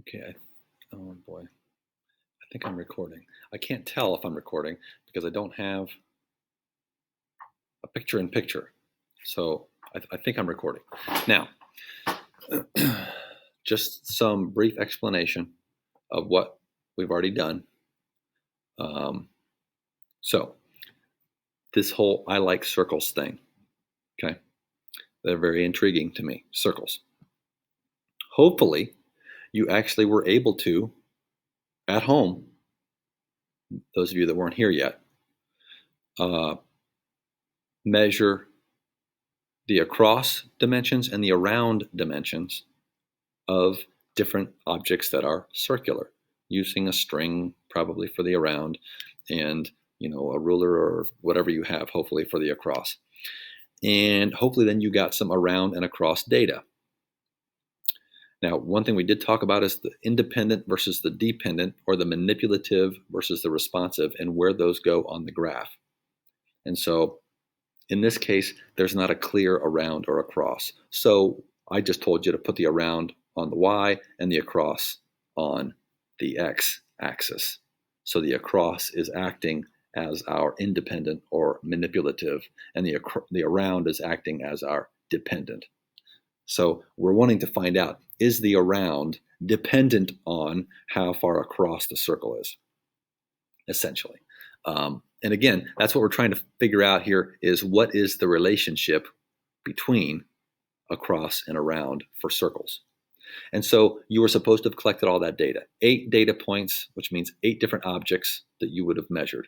Okay, oh boy, I think I'm recording. I can't tell if I'm recording because I don't have a picture in picture. So I think I'm recording. Now, just some brief explanation of what we've already done. Um, so, this whole I like circles thing, okay? They're very intriguing to me, circles. Hopefully, you actually were able to, at home, those of you that weren't here yet, uh, measure the across dimensions and the around dimensions of different objects that are circular, using a string probably for the around, and a ruler or whatever you have, hopefully for the across. And hopefully then you got some around and across data. Now, one thing we did talk about is the independent versus the dependent, or the manipulative versus the responsive, and where those go on the graph. And so in this case, there's not a clear around or across. So I just told you to put the around on the y and the across on the x axis. So the across is acting as our independent or manipulative, and the around is acting as our dependent. So we're wanting to find out, is the around dependent on how far across the circle is, essentially. And again, that's what we're trying to figure out here, is what is the relationship between across and around for circles. And so you were supposed to have collected all that data, 8 data points, which means 8 different objects that you would have measured.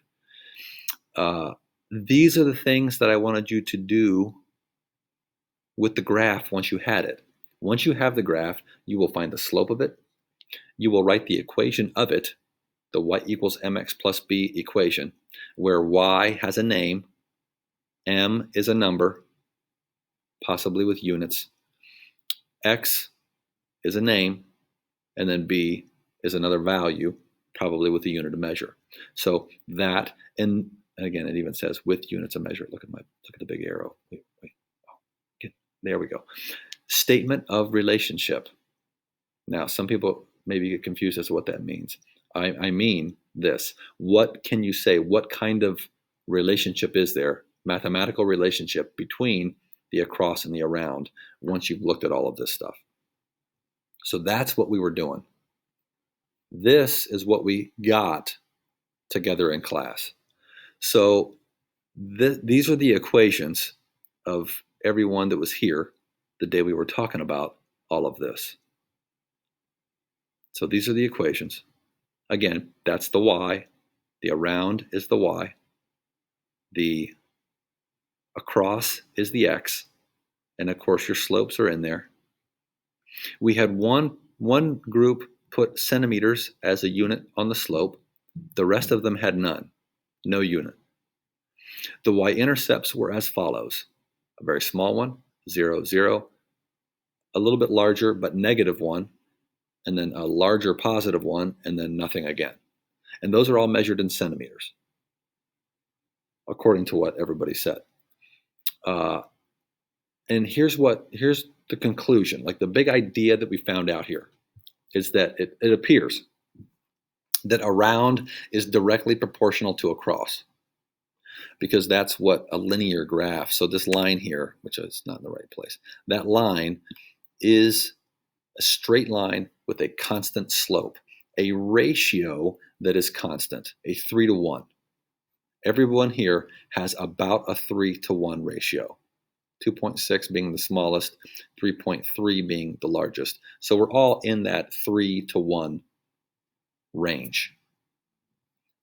These are the things that I wanted you to do with the graph once you had it. Once you have the graph, you will find the slope of it. You will write the equation of it, the y equals mx plus b equation, where y has a name, m is a number, possibly with units, x is a name, and then b is another value, probably with a unit of measure. So that, and again, it even says with units of measure. Look at the big arrow. Wait. Oh, there we go. Statement of relationship. Now, some people maybe get confused as to what that means. I mean this. What can you say? What kind of relationship is there, mathematical relationship, between the across and the around once you've looked at all of this stuff? So that's what we were doing. This is what we got together in class. So these are the equations of everyone that was here the day we were talking about all of this. So these are the equations. Again, that's the y. The around is the y. The across is the x. And of course, your slopes are in there. We had one group put centimeters as a unit on the slope. The rest of them had none, no unit. The y-intercepts were as follows. A very small one, 0, 0. A little bit larger, but -1. And then a larger positive one, and then nothing again. And those are all measured in centimeters, according to what everybody said. And here's the conclusion. Like, the big idea that we found out here is that it appears that around is directly proportional to across, because that's what a linear graph. So this line here, which is not in the right place, that line is a straight line with a constant slope, a ratio that is constant, a 3-to-1. Everyone here has about a 3-to-1 ratio, 2.6 being the smallest, 3.3 being the largest. So we're all in that 3-to-1 range.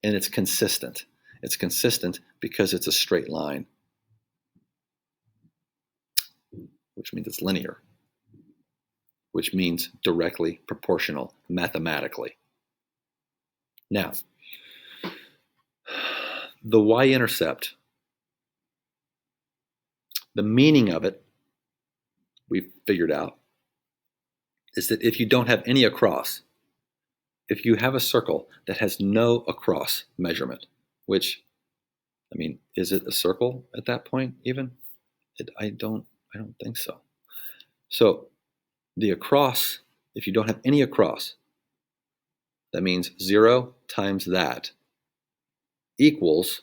And it's consistent. It's consistent because it's a straight line, which means it's linear, which means directly proportional mathematically. Now, the y-intercept, the meaning of it, we figured out, is that if you don't have any across, if you have a circle that has no across measurement, which, I mean, is it a circle at that point even? I don't think so. So the across, if you don't have any across, That means 0 times that equals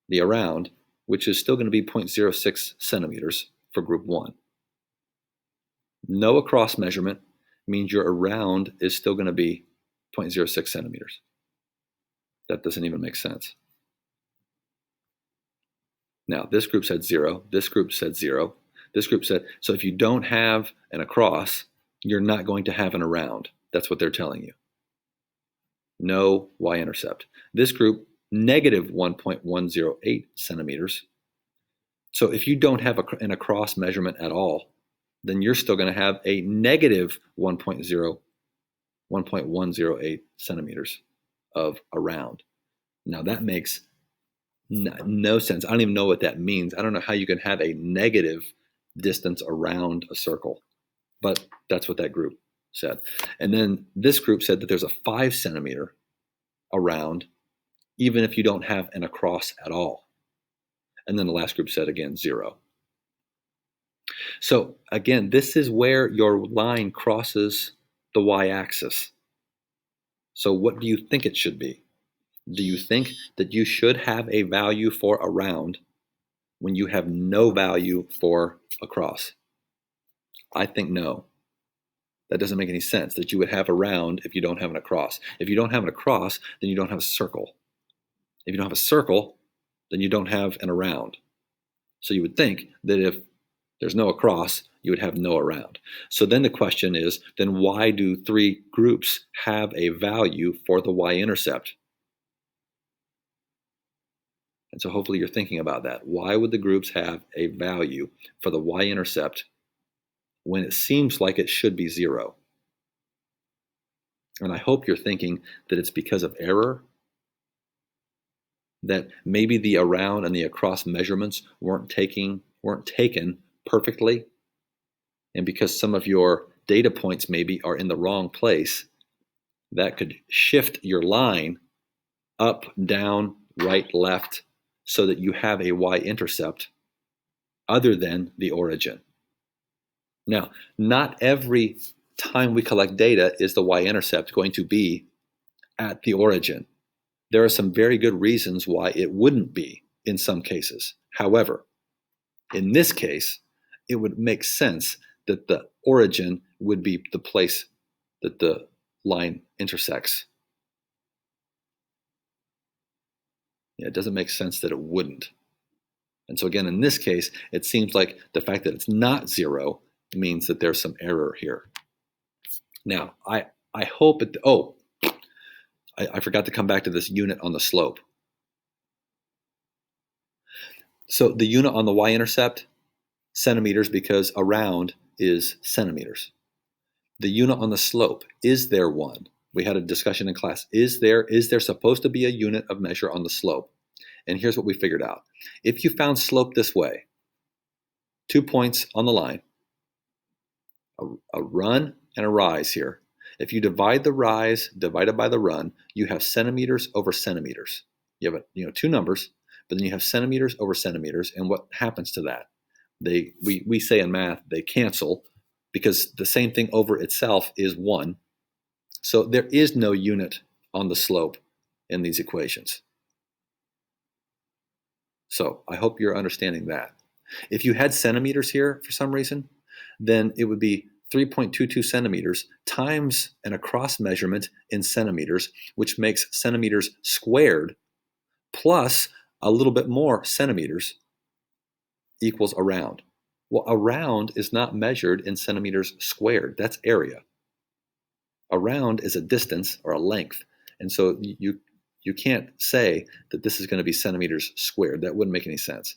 the around, which is still going to be 0.06 centimeters for group 1. No across measurement means your around is still going to be 0.06 centimeters. That doesn't even make sense. Now, this group said 0, this group said 0, this group said, so if you don't have an across, you're not going to have an around. That's what they're telling you. No y-intercept. This group, negative 1.108 centimeters. So if you don't have an across measurement at all, then you're still going to have a negative 1.108 centimeters of around. Now that makes no sense. I don't even know what that means. I don't know how you can have a negative distance around a circle, but that's what that group said. And then this group said that there's a 5 centimeter around, even if you don't have an across at all. And then the last group said, again, 0. So again, this is where your line crosses the y-axis. So what do you think it should be? Do you think that you should have a value for around when you have no value for across? I think no. That doesn't make any sense, that you would have around if you don't have an across. If you don't have an across, then you don't have a circle. If you don't have a circle, then you don't have an around. So you would think that if there's no across, you would have no around. So then the question is, then why do 3 groups have a value for the y-intercept? And so hopefully you're thinking about that. Why would the groups have a value for the y-intercept when it seems like it should be 0? And I hope you're thinking that it's because of error, that maybe the around and the across measurements weren't taken perfectly, and because some of your data points maybe are in the wrong place, that could shift your line up, down, right, left, so that you have a y-intercept other than the origin. Now, not every time we collect data is the y-intercept going to be at the origin. There are some very good reasons why it wouldn't be in some cases. However, in this case, it would make sense that the origin would be the place that the line intersects. It doesn't make sense that it wouldn't. And so again, in this case, it seems like the fact that it's not 0 means that there's some error here. Now, I hope it, I forgot to come back to this unit on the slope. So the unit on the y-intercept, centimeters, because around is centimeters. The unit on the slope, is there one? We had a discussion in class. Is there supposed to be a unit of measure on the slope? And here's what we figured out. If you found slope this way, 2 points on the line, a run and a rise here. If you divide the rise divided by the run, you have centimeters over centimeters. You have 2 numbers, but then you have centimeters over centimeters. And what happens to that? We say in math, they cancel, because the same thing over itself is 1. So there is no unit on the slope in these equations. So I hope you're understanding that. If you had centimeters here for some reason, then it would be 3.22 centimeters times an across measurement in centimeters, which makes centimeters squared plus a little bit more centimeters equals around. Well, around is not measured in centimeters squared. That's area. Around is a distance or a length. And so you can't say that this is going to be centimeters squared. That wouldn't make any sense.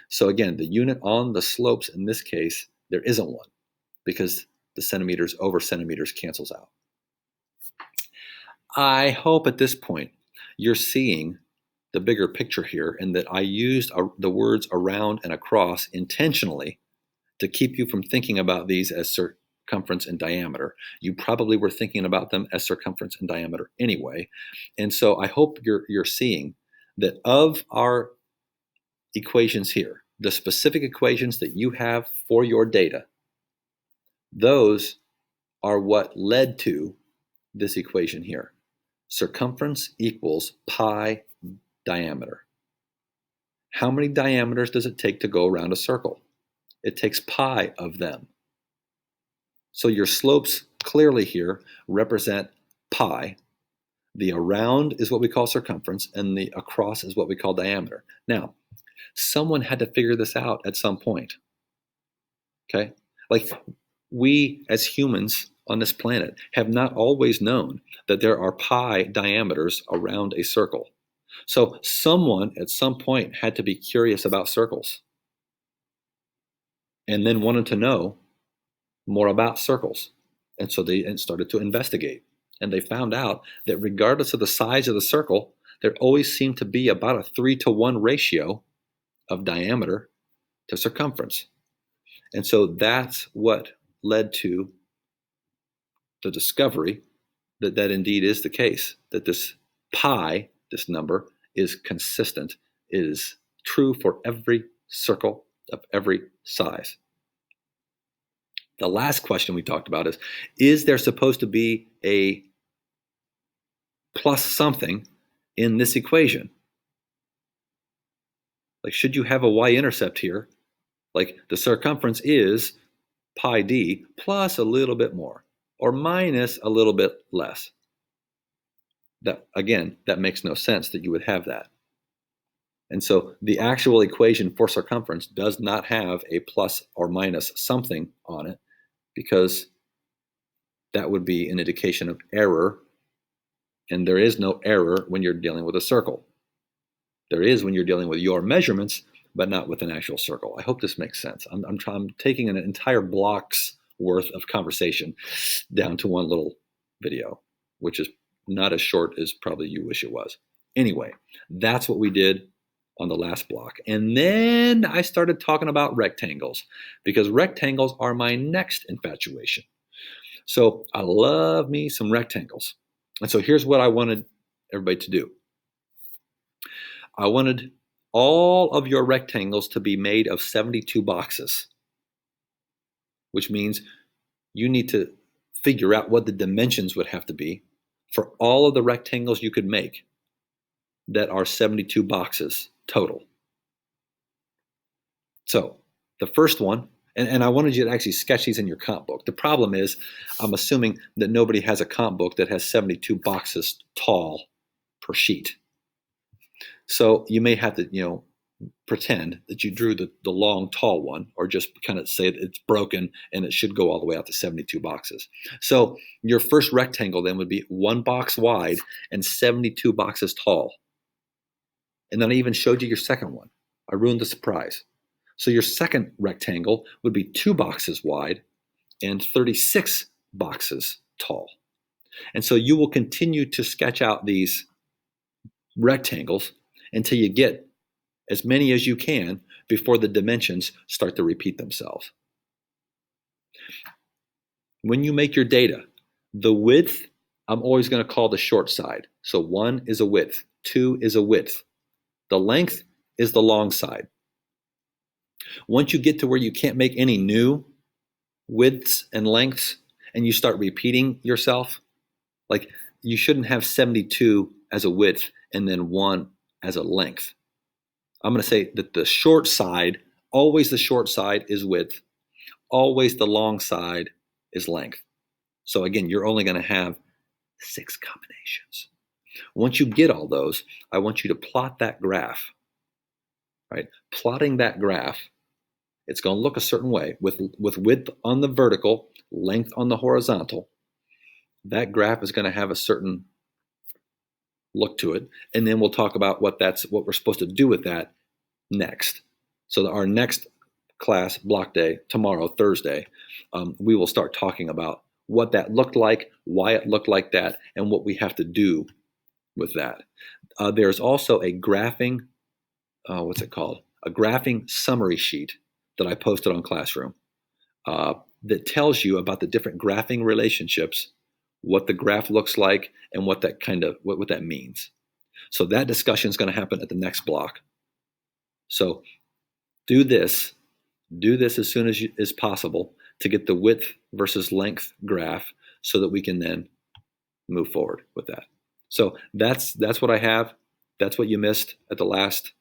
So again, the unit on the slopes in this case, there isn't one, because the centimeters over centimeters cancels out. I hope at this point you're seeing the bigger picture here, and that I used the words around and across intentionally to keep you from thinking about these as circumference and diameter. You probably were thinking about them as circumference and diameter anyway. And so I hope you're seeing that of our equations here, the specific equations that you have for your data, those are what led to this equation here. Circumference equals pi diameter. How many diameters does it take to go around a circle? It takes pi of them. So your slopes clearly here represent pi. The around is what we call circumference, and the across is what we call diameter. Now, someone had to figure this out at some point. Okay? Like, we as humans on this planet have not always known that there are pi diameters around a circle. So someone at some point had to be curious about circles and then wanted to know more about circles. And so they started to investigate. And they found out that regardless of the size of the circle, there always seemed to be about a 3-to-1 ratio of diameter to circumference. And so that's what led to the discovery that that indeed is the case, that this pi, this number, is consistent, is true for every circle of every size. The last question we talked about is there supposed to be a plus something in this equation? Like, should you have a y-intercept here? Like, the circumference is pi d plus a little bit more, or minus a little bit less. That, again, that makes no sense that you would have that. And so the actual equation for circumference does not have a plus or minus something on it, because that would be an indication of error. And there is no error when you're dealing with a circle. There is when you're dealing with your measurements, but not with an actual circle. I hope this makes sense. I'm taking an entire block's worth of conversation down to one little video, which is not as short as probably you wish it was. Anyway, that's what we did on the last block. And then I started talking about rectangles, because rectangles are my next infatuation. So I love me some rectangles. And so here's what I wanted everybody to do. I wanted all of your rectangles to be made of 72 boxes, which means you need to figure out what the dimensions would have to be for all of the rectangles you could make that are 72 boxes total. So the first one, and I wanted you to actually sketch these in your comp book. The problem is, I'm assuming that nobody has a comp book that has 72 boxes tall per sheet. So you may have to, pretend that you drew the long, tall one, or just kind of say that it's broken and it should go all the way out to 72 boxes. So your first rectangle then would be 1 box wide and 72 boxes tall. And then I even showed you your second one. I ruined the surprise. So your second rectangle would be 2 boxes wide and 36 boxes tall. And so you will continue to sketch out these rectangles until you get as many as you can before the dimensions start to repeat themselves. When you make your data, the width, I'm always going to call the short side. So 1 is a width, 2 is a width. The length is the long side. Once you get to where you can't make any new widths and lengths, and you start repeating yourself, like, you shouldn't have 72 as a width and then 1 as a length. I'm going to say that the short side, always the short side is width, always the long side is length. So again, you're only going to have 6 combinations. Once you get all those, I want you to plot that graph, right? Plotting that graph, it's going to look a certain way with width on the vertical, length on the horizontal. That graph is going to have a certain look to it. And then we'll talk about what we're supposed to do with that next. So our next class, block day, tomorrow, Thursday, we will start talking about what that looked like, why it looked like that, and what we have to do with that. There's also a graphing, what's it called? A graphing summary sheet that I posted on Classroom that tells you about the different graphing relationships, what the graph looks like, and what that means. So that discussion is going to happen at the next block. So do this as soon as possible to get the width versus length graph so that we can then move forward with that. So that's what I have. That's what you missed at the last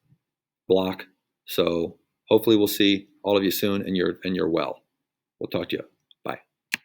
block. So hopefully we'll see all of you soon, and you're well. We'll talk to you.